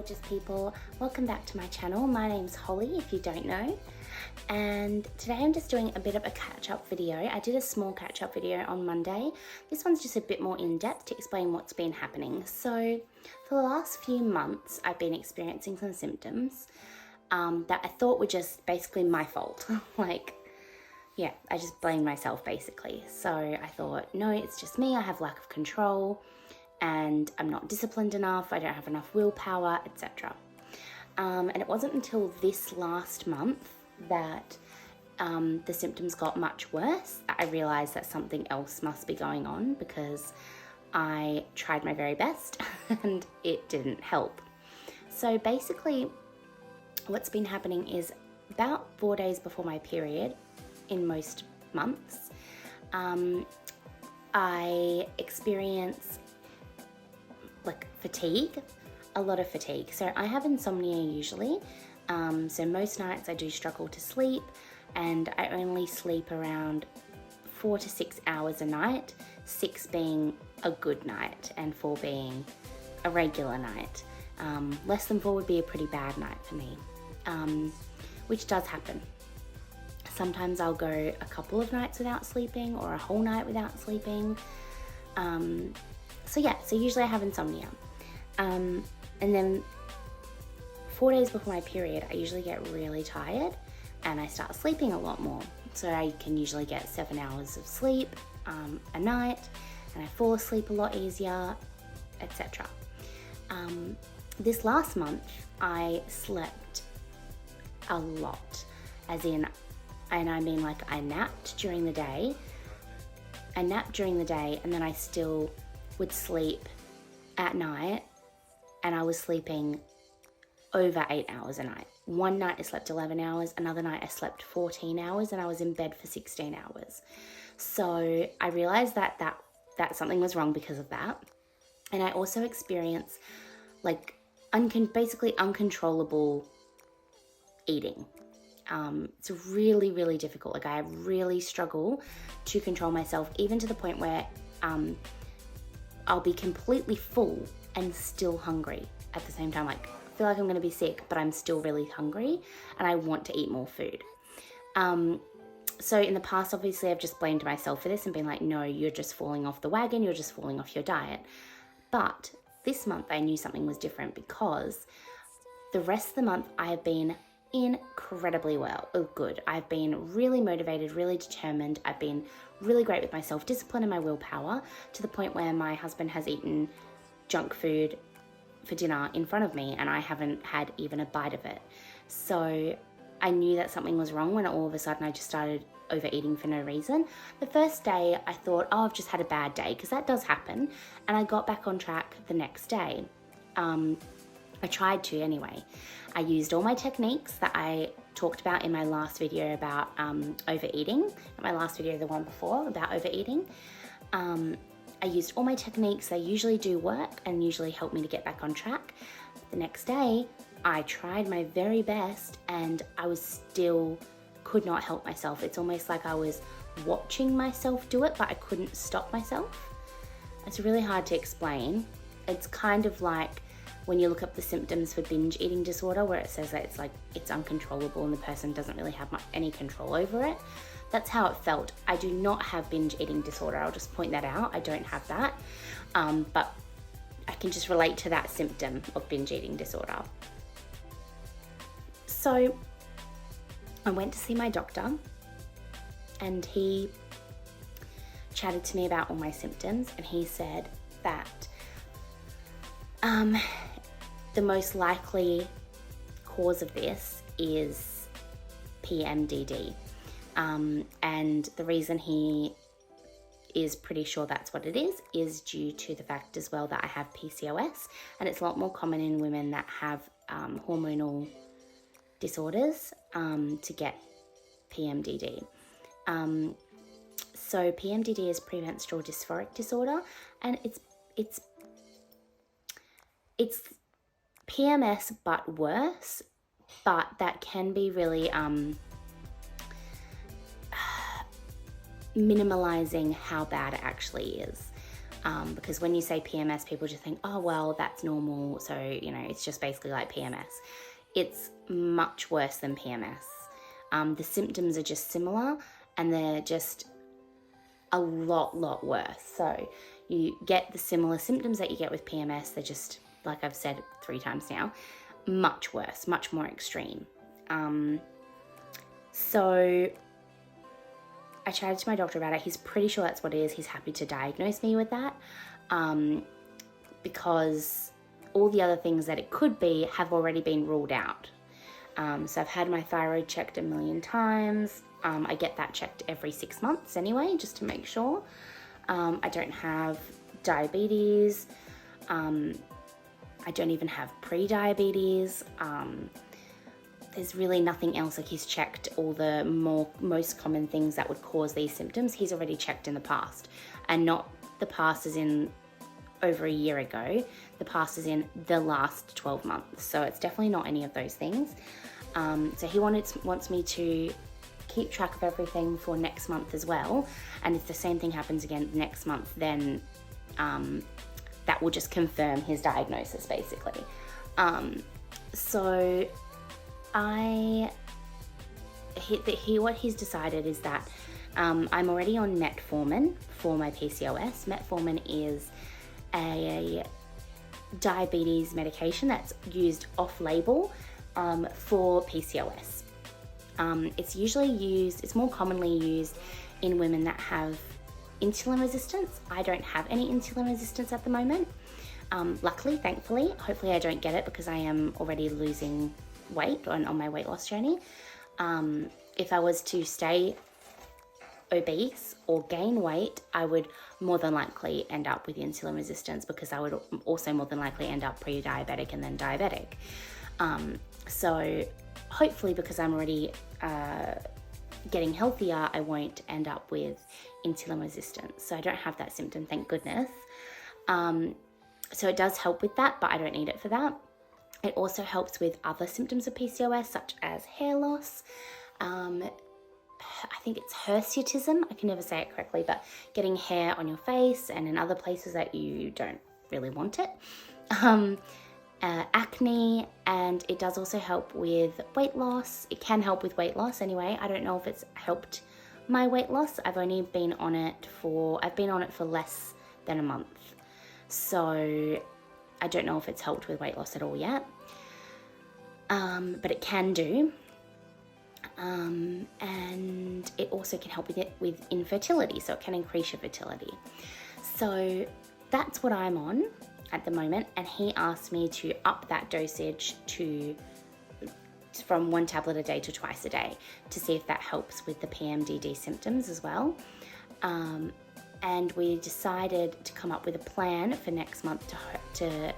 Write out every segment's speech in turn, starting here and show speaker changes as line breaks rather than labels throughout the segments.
gorgeous people, welcome back to my channel. My name's Holly, if you don't know, and today I'm just doing a bit of a catch-up video. I did a small catch-up video on Monday. This one's just a bit more in-depth to explain what's been happening. So for the last few months I've been experiencing some symptoms that I thought were just basically my fault. Yeah, I just blamed myself basically. So I thought, no, it's just me, I have lack of control and I'm not disciplined enough, I don't have enough willpower, etc. And it wasn't until this last month that the symptoms got much worse that I realized that something else must be going on, because I tried my very best and it didn't help. So basically what's been happening is about 4 days before my period in most months, I experience fatigue, a lot of fatigue. So I have insomnia usually, so most nights I do struggle to sleep, and I only sleep around 4 to 6 hours a night, 6 being a good night and 4 being a regular night. Less than 4 would be a pretty bad night for me, which does happen. Sometimes I'll go a couple of nights without sleeping or a whole night without sleeping. So usually I have insomnia. And then 4 days before my period, I usually get really tired and I start sleeping a lot more. So I can usually get 7 hours of sleep a night, and I fall asleep a lot easier, etc. This last month, I slept a lot, and I mean I napped during the day. I napped during the day and then I still would sleep at night, and I was sleeping over 8 hours a night. One night I slept 11 hours, another night I slept 14 hours, and I was in bed for 16 hours. So I realized that something was wrong because of that. And I also experienced basically uncontrollable eating. It's really, really difficult. I really struggle to control myself, even to the point where I'll be completely full and still hungry at the same time. I feel like I'm going to be sick, but I'm still really hungry and I want to eat more food. So in the past, obviously, I've just blamed myself for this and been like, no, you're just falling off the wagon, you're just falling off your diet. But this month I knew something was different, because the rest of the month I have been incredibly good. I've been really motivated, really determined. I've been really great with my self-discipline and my willpower, to the point where my husband has eaten junk food for dinner in front of me and I haven't had even a bite of it. So I knew that something was wrong when all of a sudden I just started overeating for no reason. The first day I thought, oh, I've just had a bad day, because that does happen, and I got back on track the next day. I tried to anyway. I used all my techniques that I talked about in my last video about overeating, not my last video, the one before, about overeating. I used all my techniques. They usually do work and usually help me to get back on track. The next day, I tried my very best and I could not help myself. It's almost like I was watching myself do it, but I couldn't stop myself. It's really hard to explain. It's kind of like when you look up the symptoms for binge eating disorder, where it says that it's uncontrollable and the person doesn't really have any control over it. That's how it felt. I do not have binge eating disorder. I'll just point that out. I don't have that. But I can just relate to that symptom of binge eating disorder. So I went to see my doctor and he chatted to me about all my symptoms, and he said that the most likely cause of this is Pmdd. And the reason he is pretty sure that's what it is due to the fact as well that I have PCOS, and it's a lot more common in women that have hormonal disorders to get Pmdd. So Pmdd is premenstrual dysphoric disorder, and it's PMS but worse, but that can be really minimalizing how bad it actually is. Because when you say PMS, people just think, oh, well, that's normal. So, it's just basically like PMS. It's much worse than PMS. The symptoms are just similar, and they're just a lot worse. So you get the similar symptoms that you get with PMS. They're just, like I've said 3 times now, much worse, much more extreme. So I chatted to my doctor about it. He's pretty sure that's what it is. He's happy to diagnose me with that, because all the other things that it could be have already been ruled out. So I've had my thyroid checked 1 million times. I get that checked every 6 months anyway, just to make sure. I don't have diabetes. I don't even have pre-diabetes. There's really nothing else. Like, he's checked all the most common things that would cause these symptoms. He's already checked in the past, and not the past as in over a year ago. The past is in the last 12 months. So it's definitely not any of those things. So he wants me to keep track of everything for next month as well. And if the same thing happens again next month, then that will just confirm his diagnosis, basically. So what he's decided is that I'm already on metformin for my PCOS. Metformin is a diabetes medication that's used off-label for PCOS. It's more commonly used in women that have insulin resistance. I don't have any insulin resistance at the moment. Luckily, thankfully. Hopefully I don't get it, because I am already losing weight on my weight loss journey. If I was to stay obese or gain weight, I would more than likely end up with insulin resistance, because I would also more than likely end up pre-diabetic and then diabetic. So hopefully, because I'm already getting healthier, I won't end up with insulin resistance. So I don't have that symptom, thank goodness. So it does help with that, but I don't need it for that. It also helps with other symptoms of PCOS, such as hair loss. I think it's hirsutism. I can never say it correctly, but getting hair on your face and in other places that you don't really want it. Acne, and it does also help with weight loss. It can help with weight loss anyway. I don't know if it's helped my weight loss. I've been on it for less than a month. So I don't know if it's helped with weight loss at all yet. But it can do. And it also can help with infertility. So it can increase your fertility. So that's what I'm on at the moment, and he asked me to up that dosage from 1 tablet a day to twice a day, to see if that helps with the Pmdd symptoms as well. And we decided to come up with a plan for next month to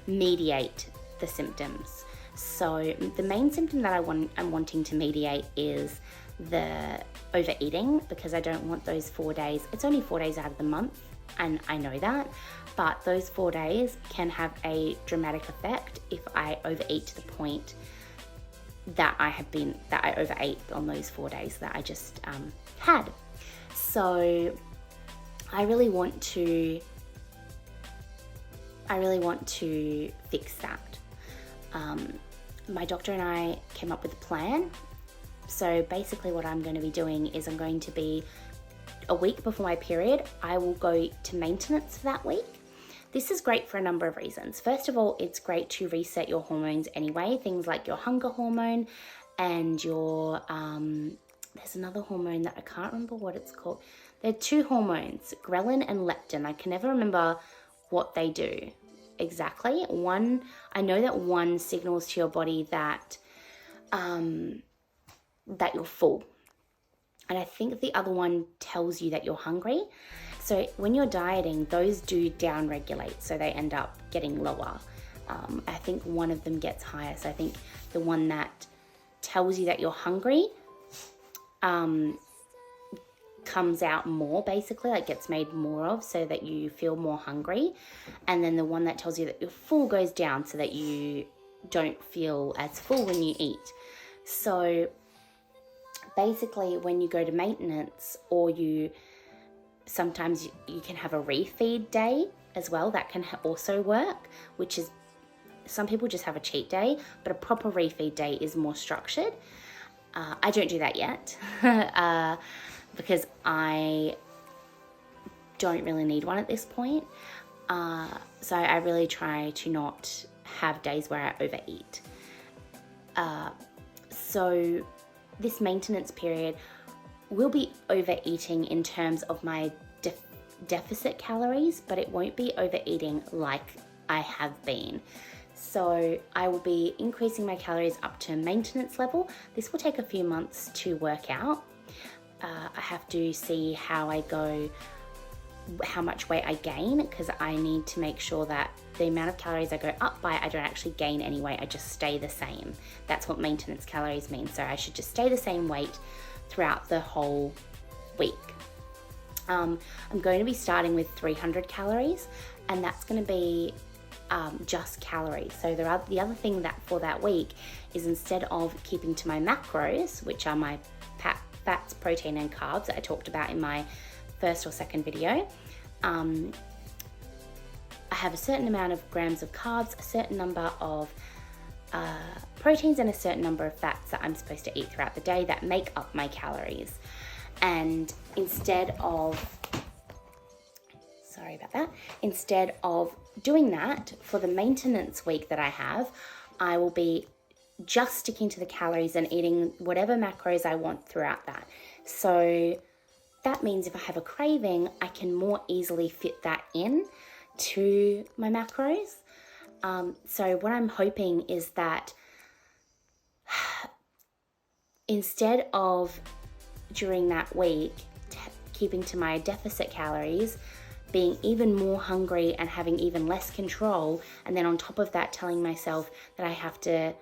mediate the symptoms. So the main symptom that I'm wanting to mediate is the overeating, because I don't want those 4 days. It's only 4 days out of the month, and I know that, but those 4 days can have a dramatic effect if I overeat to the point that I overate on those 4 days that I just had. So I really want to fix that. My doctor and I came up with a plan. So basically what I'm going to be doing is I'm going to be, a week before my period, I will go to maintenance for that week. This is great for a number of reasons. First of all, it's great to reset your hormones anyway, things like your hunger hormone and your, there's another hormone that I can't remember what it's called. There are 2 hormones, Ghrelin and Leptin. I can never remember what they do exactly. I know that one signals to your body that you're full. And I think the other one tells you that you're hungry. So when you're dieting, those do down-regulate, so they end up getting lower. I think one of them gets higher. So I think the one that tells you that you're hungry comes out more, basically, like gets made more of, so that you feel more hungry. And then the one that tells you that you're full goes down, so that you don't feel as full when you eat. So basically, when you go to maintenance, or you sometimes you can have a refeed day as well. That can also work, which is, some people just have a cheat day, but a proper refeed day is more structured. I don't do that yet because I don't really need one at this point. So I really try to not have days where I overeat. So this maintenance period will be overeating in terms of my deficit calories, but it won't be overeating like I have been. So I will be increasing my calories up to maintenance level. This will take a few months to work out. I have to see how I go, how much weight I gain, because I need to make sure that the amount of calories I go up by, I don't actually gain any weight, I just stay the same. That's what maintenance calories mean. So I should just stay the same weight throughout the whole week. I'm going to be starting with 300 calories, and that's going to be just calories. So the other thing that for that week is, instead of keeping to my macros, which are my fats, protein, and carbs that I talked about in my first or second video, I have a certain amount of grams of carbs, a certain number of proteins, and a certain number of fats that I'm supposed to eat throughout the day that make up my calories. And instead of doing that for the maintenance week that I have, I will be just sticking to the calories and eating whatever macros I want throughout that. So that means if I have a craving, I can more easily fit that in to my macros. So what I'm hoping is that instead of during that week keeping to my deficit calories, being even more hungry and having even less control, and then on top of that telling myself that I have to,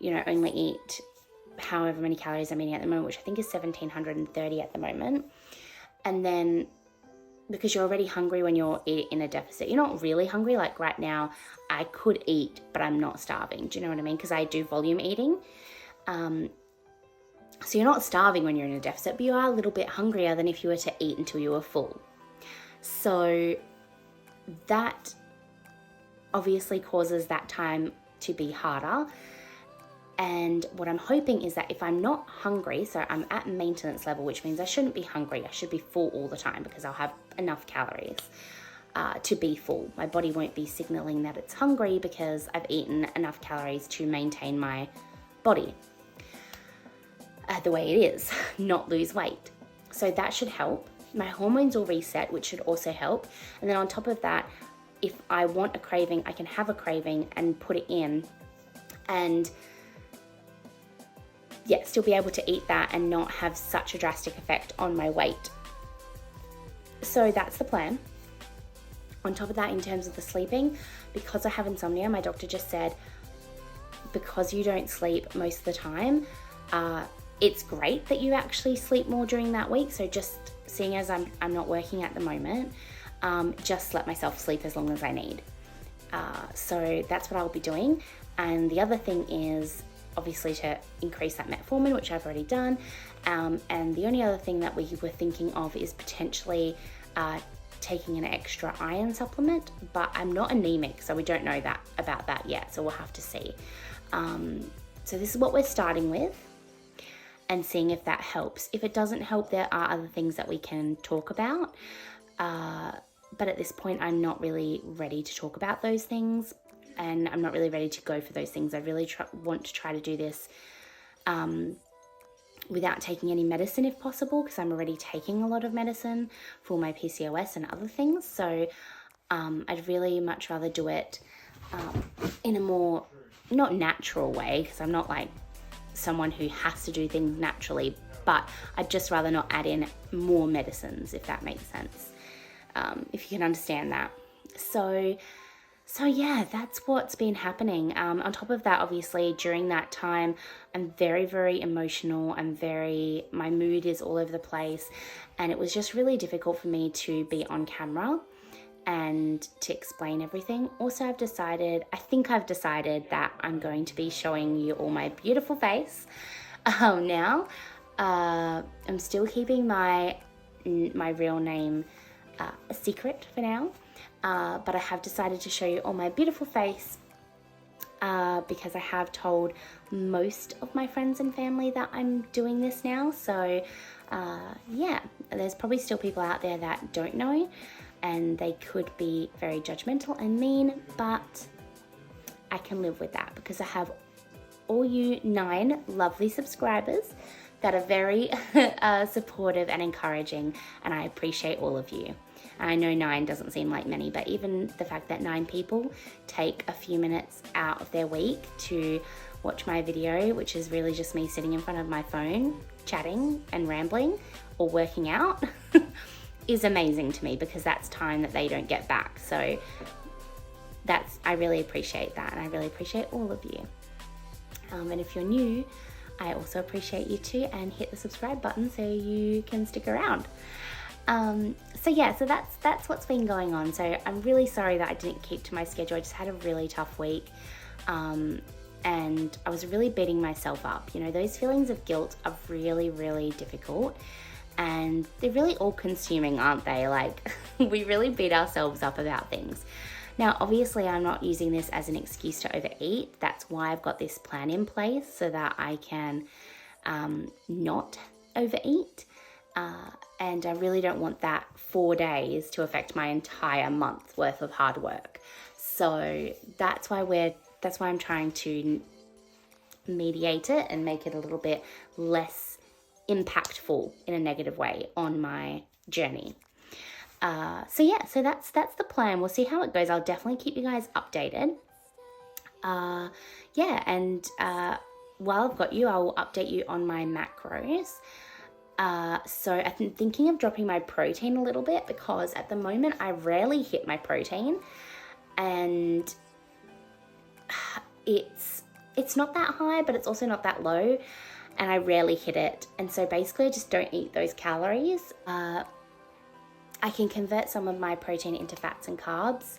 only eat however many calories I'm eating at the moment, which I think is 1,730 at the moment. And then, because you're already hungry when you're in a deficit, you're not really hungry. Like right now, I could eat, but I'm not starving. Do you know what I mean? Because I do volume eating. So you're not starving when you're in a deficit, but you are a little bit hungrier than if you were to eat until you were full. So that obviously causes that time to be harder. And what I'm hoping is that if I'm not hungry, so I'm at maintenance level, which means I shouldn't be hungry, I should be full all the time because I'll have enough calories to be full. My body won't be signaling that it's hungry because I've eaten enough calories to maintain my body the way it is, not lose weight. So that should help. My hormones will reset, which should also help. And then on top of that, if I want a craving, I can have a craving and put it in and still be able to eat that and not have such a drastic effect on my weight. So that's the plan. On top of that, in terms of the sleeping, because I have insomnia, my doctor just said, because you don't sleep most of the time, it's great that you actually sleep more during that week. So just seeing as I'm not working at the moment, just let myself sleep as long as I need. So that's what I'll be doing. And the other thing is obviously to increase that metformin, which I've already done. And the only other thing that we were thinking of is potentially taking an extra iron supplement, but I'm not anemic, so we don't know about that yet. So we'll have to see. So this is what we're starting with and seeing if that helps. If it doesn't help, there are other things that we can talk about. But at this point, I'm not really ready to talk about those things, and I'm not really ready to go for those things. I really want to try to do this without taking any medicine if possible, because I'm already taking a lot of medicine for my PCOS and other things. So I'd really much rather do it in a more, not natural way, because I'm not like someone who has to do things naturally, but I'd just rather not add in more medicines, if that makes sense, if you can understand that. So yeah, that's what's been happening. On top of that, obviously, during that time, I'm very, very emotional. My mood is all over the place. And it was just really difficult for me to be on camera and to explain everything. Also, I think I've decided that I'm going to be showing you all my beautiful face now. I'm still keeping my my real name a secret for now, but I have decided to show you all my beautiful face because I have told most of my friends and family that I'm doing this now. So yeah, there's probably still people out there that don't know, and they could be very judgmental and mean, but I can live with that because I have all you 9 lovely subscribers that are very supportive and encouraging, and I appreciate all of you. I know 9 doesn't seem like many, but even the fact that 9 people take a few minutes out of their week to watch my video, which is really just me sitting in front of my phone, chatting and rambling or working out, is amazing to me because that's time that they don't get back. So I really appreciate that, and I really appreciate all of you. And if you're new, I also appreciate you too, and hit the subscribe button so you can stick around. So yeah, so that's what's been going on. So I'm really sorry that I didn't keep to my schedule. I just had a really tough week, and I was really beating myself up. You know, those feelings of guilt are really, really difficult, and they're really all-consuming, aren't they? Like, we really beat ourselves up about things. Now, obviously, I'm not using this as an excuse to overeat. That's why I've got this plan in place so that I can not overeat. And I really don't want that 4 days to affect my entire month worth of hard work. So that's why I'm trying to mediate it and make it a little bit less impactful in a negative way on my journey. So yeah, so that's the plan. We'll see how it goes. I'll definitely keep you guys updated. Yeah, and while I've got you, I will update you on my macros. So I'm thinking of dropping my protein a little bit because at the moment I rarely hit my protein, and it's not that high, but it's also not that low, and I rarely hit it. And so basically I just don't eat those calories. I can convert some of my protein into fats and carbs,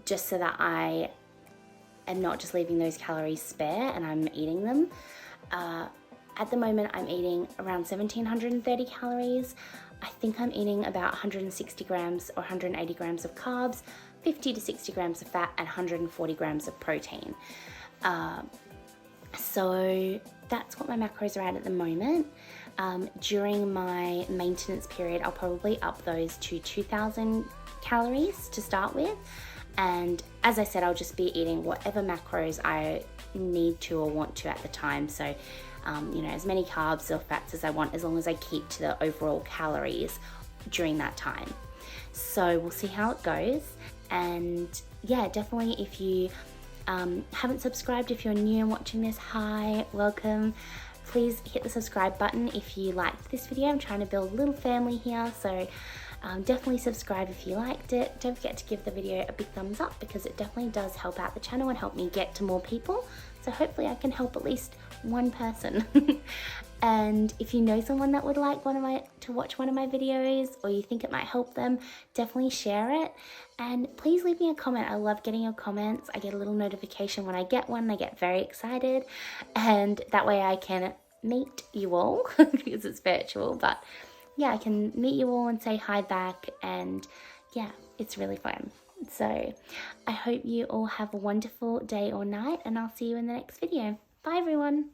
just so that I am not just leaving those calories spare and I'm eating them. At the moment, I'm eating around 1,730 calories. I think I'm eating about 160 grams or 180 grams of carbs, 50 to 60 grams of fat, and 140 grams of protein. So that's what my macros are at the moment. During my maintenance period, I'll probably up those to 2,000 calories to start with. And as I said, I'll just be eating whatever macros I need to or want to at the time. So, you know, as many carbs or fats as I want, as long as I keep to the overall calories during that time. So we'll see how it goes. And yeah, definitely if you haven't subscribed, if you're new and watching this, hi, welcome. Please hit the subscribe button if you liked this video. I'm trying to build a little family here, so definitely subscribe if you liked it. Don't forget to give the video a big thumbs up because it definitely does help out the channel and help me get to more people. So hopefully I can help at least one person. And if you know someone that would like to watch one of my videos, or you think it might help them, definitely share it. And please leave me a comment. I love getting your comments. I get a little notification when I get one. I get very excited, and that way I can meet you all because it's virtual, but yeah, I can meet you all and say hi back, and yeah, it's really fun. So I hope you all have a wonderful day or night, and I'll see you in the next video. Bye everyone.